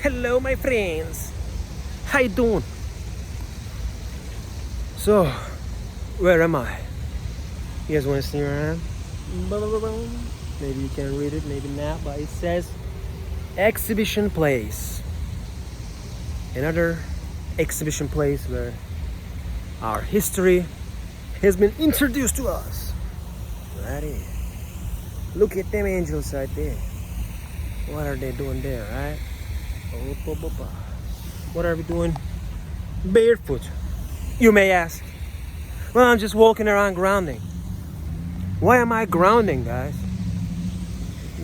Hello, my friends. How you doing? So, where am I? You guys want to see where I am? Maybe you can read it, maybe not, but it says exhibition place. Another exhibition place where our history has been introduced to us. Right here. Look at them angels right there. What are they doing there, right? What are we doing barefoot? You may ask. Well, I'm just walking around grounding. Why am I grounding, guys?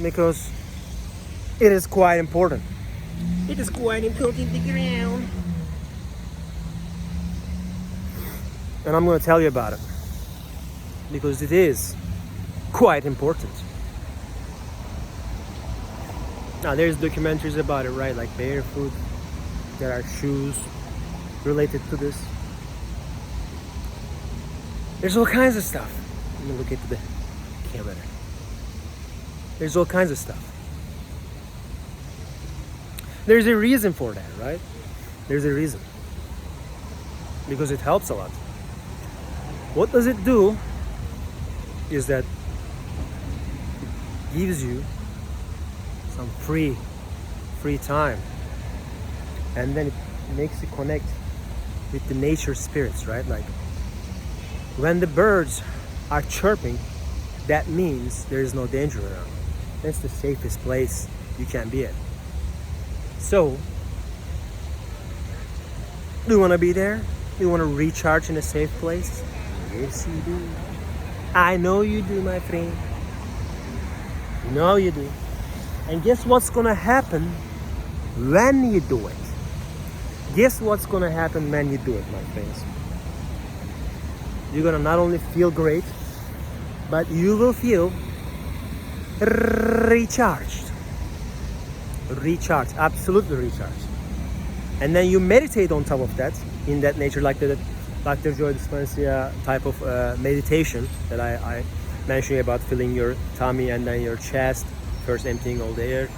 Because it is quite important. It is quite important to ground. And I'm going to tell you about it. Because it is quite important. Now, there's documentaries about it, right? Like barefoot. There are shoes related to this. There's all kinds of stuff. Let me look into the camera. There's all kinds of stuff. There's a reason for that, right? There's a reason. Because it helps a lot. What does it do is that it gives you some free time, and then it makes you connect with the nature spirits, right? Like when the birds are chirping, that means there is no danger around. That's the safest place you can be at. So, do you want to be there? Do you want to recharge in a safe place? Yes, you do. I know you do, my friend. No, you do. And guess what's gonna happen when you do it? Guess what's gonna happen when you do it, my friends? You're gonna not only feel great, but you will feel recharged. Recharged, absolutely recharged. And then you meditate on top of that, in that nature, like the Dr. Joe Dispenza type of meditation that I mentioned about filling your tummy and then your chest, first emptying all the air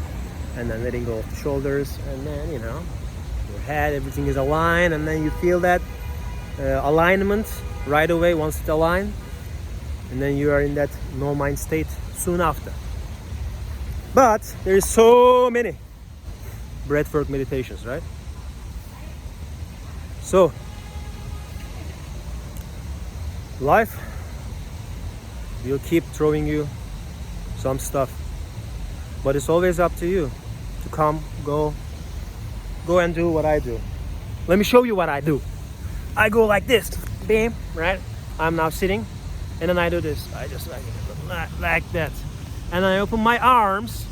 and then letting go of the shoulders, and then your head, everything is aligned, and then you feel that alignment right away once it's aligned, and then you are in that no mind state soon after. But there is so many breathwork meditations, right? So life will keep throwing you some stuff, but it's always up to you to come, go and do what I do. Let me show you what I do. I go like this, bam, right? I'm now sitting, and then I do this. I just like that, and I open my arms,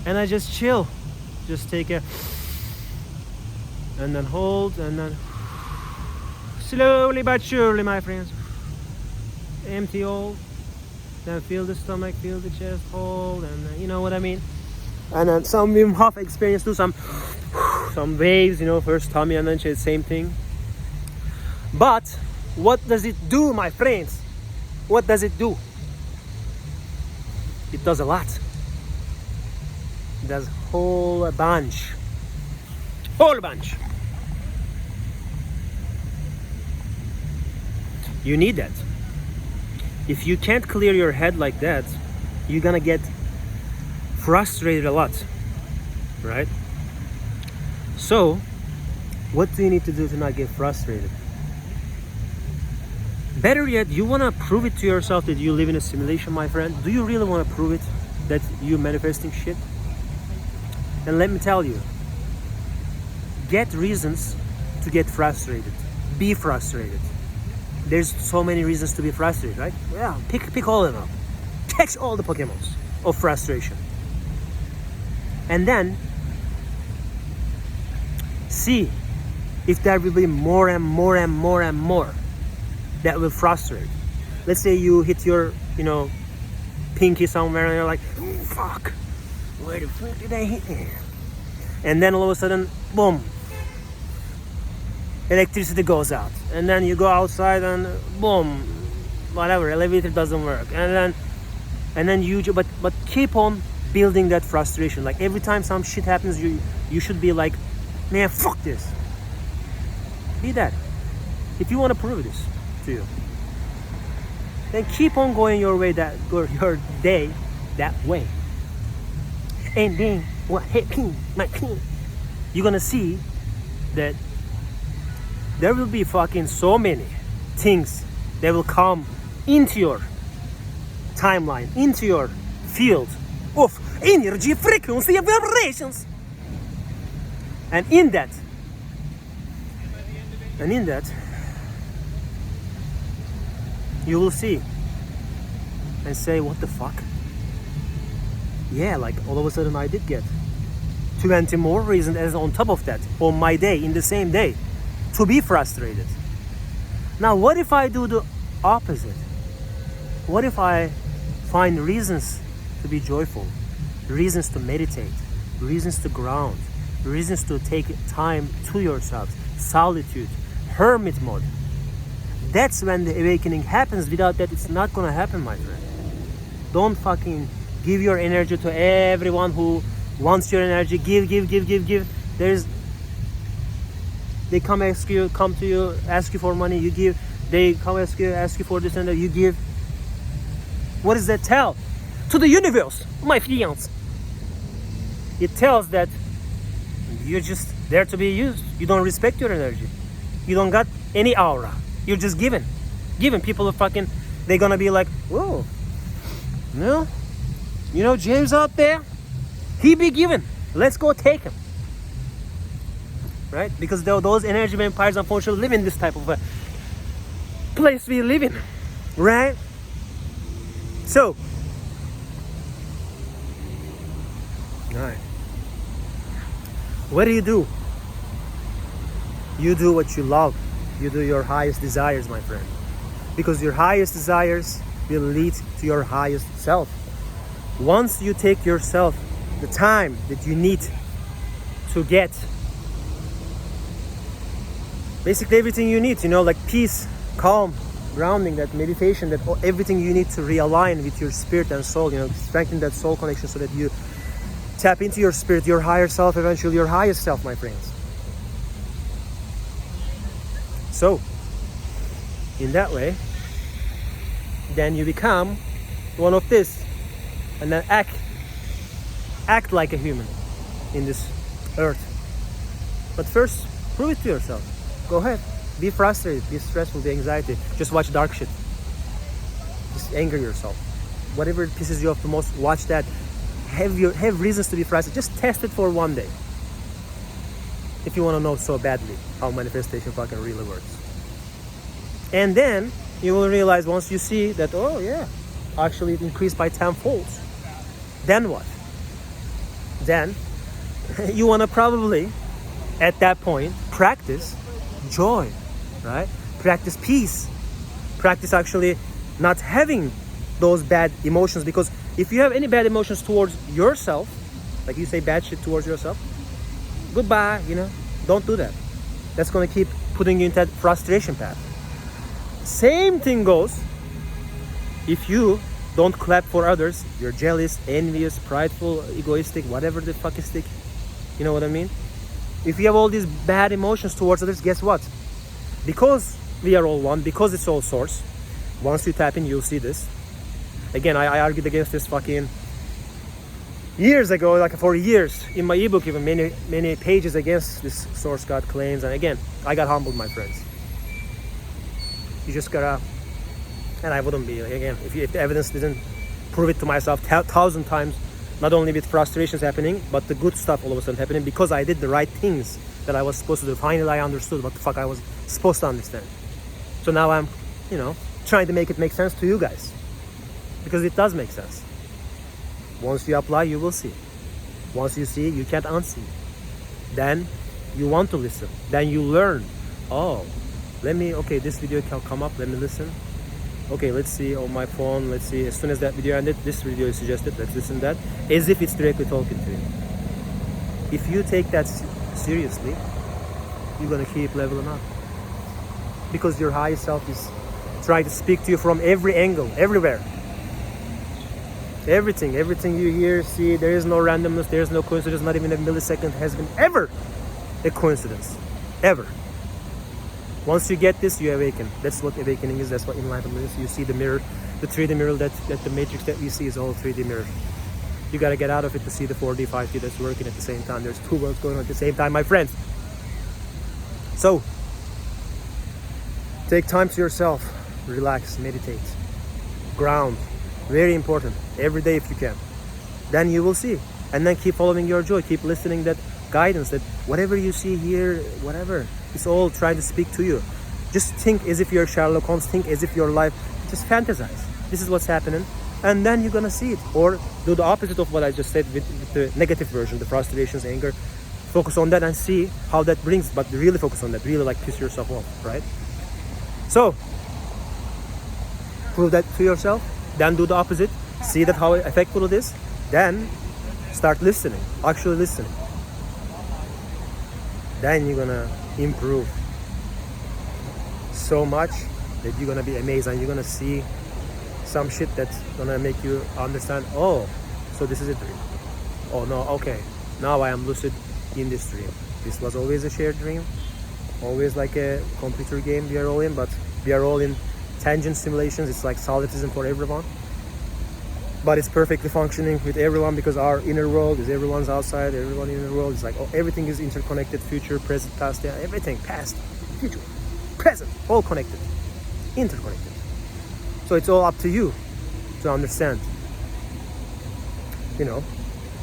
and I just chill. Just take a, and then hold, and then slowly but surely, my friends. Empty all. Then feel the stomach, feel the chest, hold, and you know what I mean. And then some Wim Hof experience, do some waves, first tummy and then chest, same thing. But what does it do, my friends? What does it do? It does a lot. It does whole bunch. You need that. If you can't clear your head like that, you're gonna get frustrated a lot, right? So, what do you need to do to not get frustrated? Better yet, you wanna prove it to yourself that you live in a simulation, my friend? Do you really wanna prove it that you're manifesting shit? And let me tell you, get reasons to get frustrated. Be frustrated. There's so many reasons to be frustrated, right? Yeah, pick all of them up. Catch all the Pokemons of frustration. And then see if there will be more and more and more and more that will frustrate. Let's say you hit your, pinky somewhere and you're like, fuck, where the fuck did I hit it? And then all of a sudden, boom, electricity goes out, and then you go outside and boom, whatever, elevator doesn't work, and then you but keep on building that frustration. Like every time some shit happens, you should be like, man, fuck this. Be that. If you want to prove this to you, then keep on going your day that way. And then what happened, my king? You're gonna see that there will be fucking so many things that will come into your timeline, into your field of energy, frequency, and vibrations. And in that, you will see and say, what the fuck? Yeah, like all of a sudden I did get 20 more reasons as on top of that, on my day, in the same day, to be frustrated. Now, what if I do the opposite? What if I find reasons to be joyful, reasons to meditate, reasons to ground, reasons to take time to yourself, solitude, hermit mode? That's when the awakening happens. Without that, it's not gonna happen, my friend. Don't fucking give your energy to everyone who wants your energy. Give. They come to you, ask you for money, you give. They come ask you for this and that, you give. What does that tell? To the universe, my fiance. It tells that you're just there to be used. You don't respect your energy. You don't got any aura. You're just giving. People are fucking, they're gonna be like, whoa, no, you know James out there, he be giving. Let's go take him. Right? Because those energy vampires unfortunately live in this type of a place we live in. Right? So, alright. What do? You do what you love. You do your highest desires, my friend. Because your highest desires will lead to your highest self. Once you take yourself the time that you need to get basically everything you need, like peace, calm, grounding, that meditation, that everything you need to realign with your spirit and soul, strengthen that soul connection so that you tap into your spirit, your higher self, eventually your highest self, my friends. So, in that way, then you become one of this, and then act like a human in this earth. But first, prove it to yourself. Go ahead, be frustrated, be stressful, be anxiety. Just watch dark shit. Just anger yourself. Whatever pisses you off the most, watch that. Have reasons to be frustrated. Just test it for one day. If you want to know so badly how manifestation fucking really works. And then you will realize once you see that, oh yeah, actually it increased by 10-fold. Then what? Then you want to probably, at that point, practice joy, right? Practice peace. Practice actually not having those bad emotions, because if you have any bad emotions towards yourself, like you say bad shit towards yourself, goodbye, don't do that. That's going to keep putting you into that frustration path. Same thing goes if you don't clap for others. You're jealous, envious, prideful, egoistic, whatever the fuck is stick. You know what I mean? If you have all these bad emotions towards others, guess what? Because we are all one, because it's all source, once you tap in, you'll see this. Again, I argued against this fucking years ago, like for years, in my ebook, even many pages against this source God claims. And again, I got humbled, my friends. You just gotta, and I wouldn't be, again, if the evidence didn't prove it to myself 1,000 times, not only with frustrations happening, but the good stuff all of a sudden happening, because I did the right things that I was supposed to do. Finally, I understood what the fuck I was supposed to understand. So now I'm, trying to make it make sense to you guys. Because it does make sense. Once you apply, you will see. Once you see, you can't unsee. Then you want to listen. Then you learn. Oh, this video can come up. Let me listen. Okay, let's see on my phone. Let's see. As soon as that video ended, this video is suggested. Let's listen to that. As if it's directly talking to you. If you take that seriously, you're going to keep leveling up. Because your higher self is trying to speak to you from every angle, everywhere. Everything you hear, see, there is no randomness, there is no coincidence, not even a millisecond has been ever a coincidence. Ever. Once you get this, you awaken. That's what awakening is, that's what enlightenment is. You see the mirror, the 3D mirror, that the matrix that we see is all 3D mirror. You gotta get out of it to see the 4D, 5D that's working at the same time. There's two worlds going on at the same time, my friends. So, take time to yourself. Relax, meditate, ground. Very important. Every day if you can. Then you will see. And then keep following your joy. Keep listening that guidance, that whatever you see here, whatever, it's all trying to speak to you. Just think as if you're Sherlock Holmes. Think as if your life, just fantasize. This is what's happening. And then you're gonna see it. Or do the opposite of what I just said with the negative version, the frustrations, anger. Focus on that and see how that brings, but really focus on that. Really like piss yourself off, right? So, prove that to yourself. Then do the opposite. See that how effective it is. Then start listening. Actually listening. Then you're gonna improve so much that you're gonna be amazed, and you're gonna see some shit that's gonna make you understand, oh, so this is a dream. Oh no, okay. Now I am lucid in this dream. This was always a shared dream. Always like a computer game we are all in, but we are all in tangent simulations. It's like solipsism for everyone. But it's perfectly functioning with everyone because our inner world is everyone's outside, everyone in the world is like, oh, everything is interconnected, future, present, past, yeah, everything, past, future, present, all connected, interconnected. So it's all up to you to understand, you know,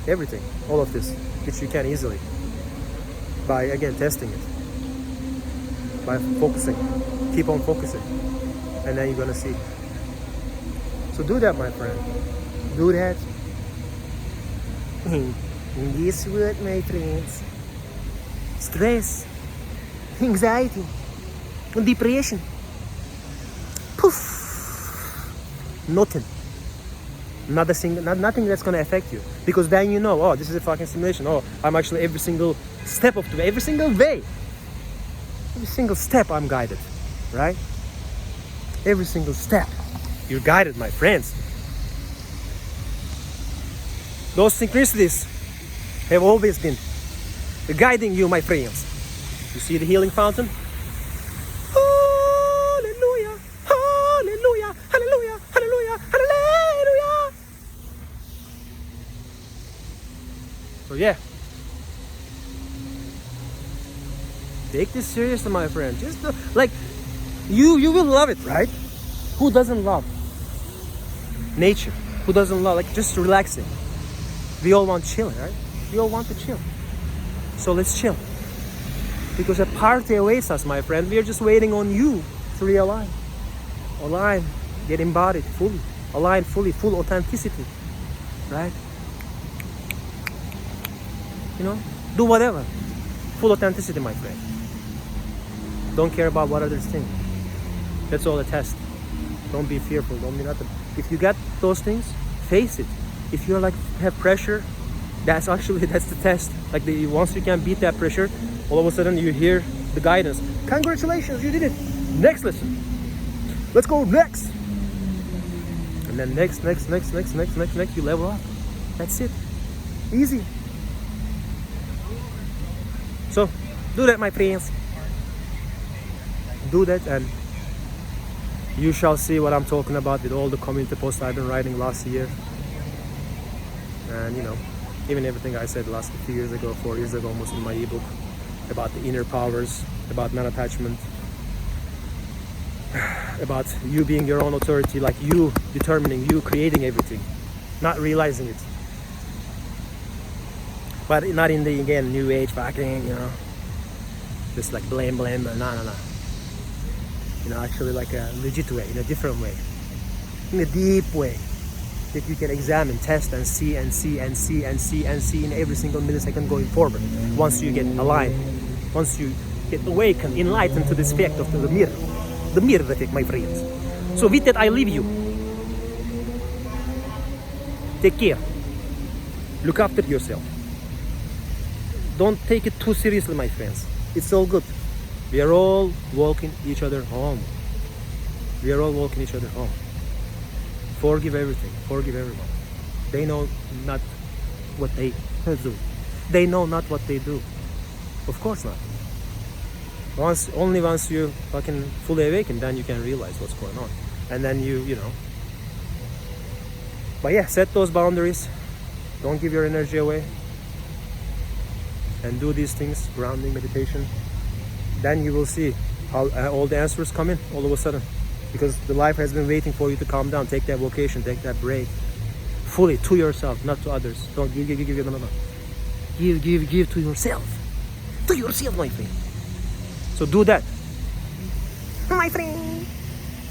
everything, all of this, which you can easily by, again, testing it, by focusing, keep on focusing, and then you're gonna see. So do that, my friend. Do that. In this world, my friends, stress, anxiety, and depression, poof, nothing. Nothing that's gonna affect you, because then you know, oh, this is a fucking simulation. Oh, I'm actually every single step of the way, every single way, every single step I'm guided, right? Every single step, you're guided, my friends. Those synchronicities have always been guiding you, my friends. You see the healing fountain? Hallelujah, hallelujah, hallelujah, hallelujah, hallelujah. So yeah, take this seriously, my friend. Just like you will love it, right? Who doesn't love nature? Who doesn't love like just relaxing? We all want chilling, right? We all want to chill. So let's chill. Because a party awaits us, my friend. We are just waiting on you to realign. Align, get embodied fully. Align fully, full authenticity, right? You know, do whatever. Full authenticity, my friend. Don't care about what others think. That's all a test. Don't be fearful, don't be nothing. If you got those things, face it. If you're like have pressure, that's the test. Like once you can beat that pressure, all of a sudden you hear the guidance. Congratulations, you did it. Next lesson. Let's go next. And then next, you level up. That's it. Easy. So do that, my friends. Do that, and you shall see what I'm talking about with all the community posts I've been writing last year. And you know, even everything I said last 4 years ago almost in my ebook about the inner powers, about non-attachment, about you being your own authority, like you determining, you creating everything, not realizing it. But not in the, again, new age fucking, you know, just like blame, no. You know, actually like a legit way, in a different way, in a deep way. That you can examine, test, and see in every single millisecond going forward. Once you get aligned, once you get awakened, enlightened to this fact of the mirror effect, my friends. So with that, I leave you. Take care. Look after yourself. Don't take it too seriously, my friends. It's all good. We are all walking each other home. We are all walking each other home. Forgive everything. Forgive everyone. They know not what they do. They know not what they do. Of course not. Only once you fucking fully awaken, then you can realize what's going on. And then you know. But yeah, set those boundaries. Don't give your energy away. And do these things, grounding, meditation. Then you will see how all the answers come in all of a sudden. Because the life has been waiting for you to calm down. Take that vacation, take that break. Fully to yourself, not to others. Don't give, no. Give to yourself. To yourself, my friend. So do that. My friend.